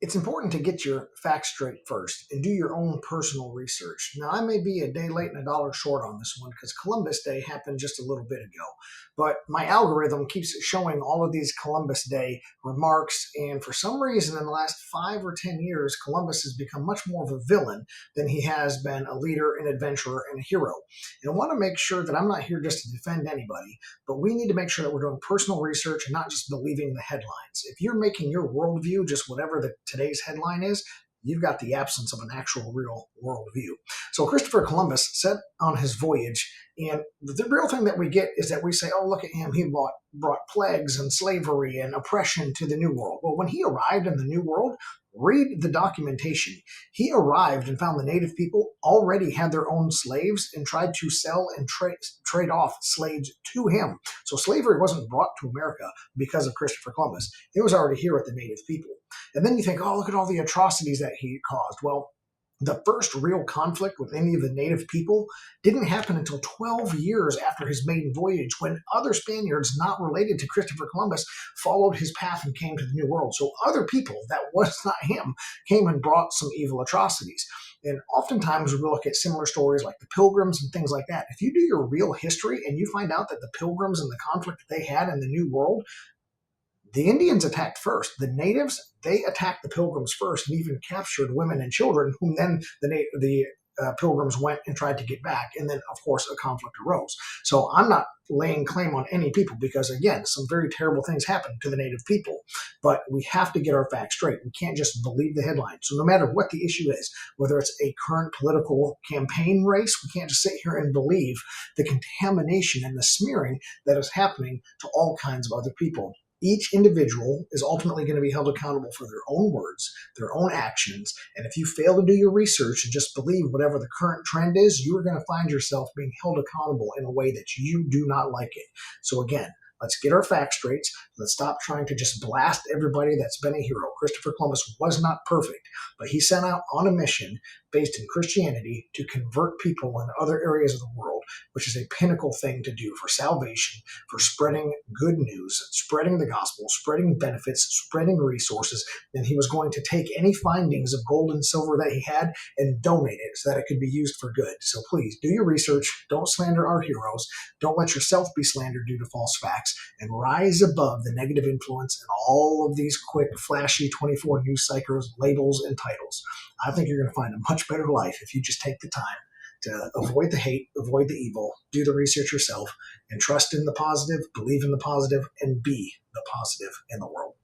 It's important to get your facts straight first and do your own personal research. Now, I may be a day late and a dollar short on this one because Columbus Day happened just a little bit ago, but my algorithm keeps showing all of these Columbus Day remarks, and for some reason, in the last 5 or 10 years, Columbus has become much more of a villain than he has been a leader, an adventurer, and a hero. And I want to make sure that I'm not here just to defend anybody, but we need to make sure that we're doing personal research and not just believing the headlines. If you're making your worldview just whatever today's headline is, you've got the absence of an actual real worldview. So Christopher Columbus set on his voyage, and the real thing that we get is that we say, oh, look at him, he brought plagues and slavery and oppression to the New World. Well, when he arrived in the New World, read the documentation. He arrived and found the native people already had their own slaves and tried to sell and trade off slaves to him. So slavery wasn't brought to America because of Christopher Columbus. It was already here with the native people. And then you think, oh, look at all the atrocities that he caused. Well, the first real conflict with any of the native people didn't happen until 12 years after his maiden voyage, when other Spaniards not related to Christopher Columbus followed his path and came to the New World. So other people that was not him came and brought some evil atrocities. And oftentimes we look at similar stories like the Pilgrims and things like that. If you do your real history and you find out that the Pilgrims and the conflict that they had in the New World, the Indians attacked first. The natives, they attacked the Pilgrims first and even captured women and children, whom then the Pilgrims went and tried to get back. And then, of course, a conflict arose. So I'm not laying claim on any people because, again, some very terrible things happened to the native people. But we have to get our facts straight. We can't just believe the headline. So no matter what the issue is, whether it's a current political campaign race, we can't just sit here and believe the contamination and the smearing that is happening to all kinds of other people. Each individual is ultimately going to be held accountable for their own words, their own actions. And if you fail to do your research and just believe whatever the current trend is, you are going to find yourself being held accountable in a way that you do not like it. So again, let's get our facts straight. Let's stop trying to just blast everybody that's been a hero. Christopher Columbus was not perfect, but he set out on a mission based in Christianity to convert people in other areas of the world, which is a pinnacle thing to do for salvation, for spreading good news, spreading the gospel, spreading benefits, spreading resources. And he was going to take any findings of gold and silver that he had and donate it so that it could be used for good. So please do your research. Don't slander our heroes. Don't let yourself be slandered due to false facts, and rise above the negative influence and all of these quick, flashy 24 news cycles, labels, and titles. I think you're going to find a much better life if you just take the time to avoid the hate, avoid the evil, do the research yourself, and trust in the positive, believe in the positive, and be the positive in the world.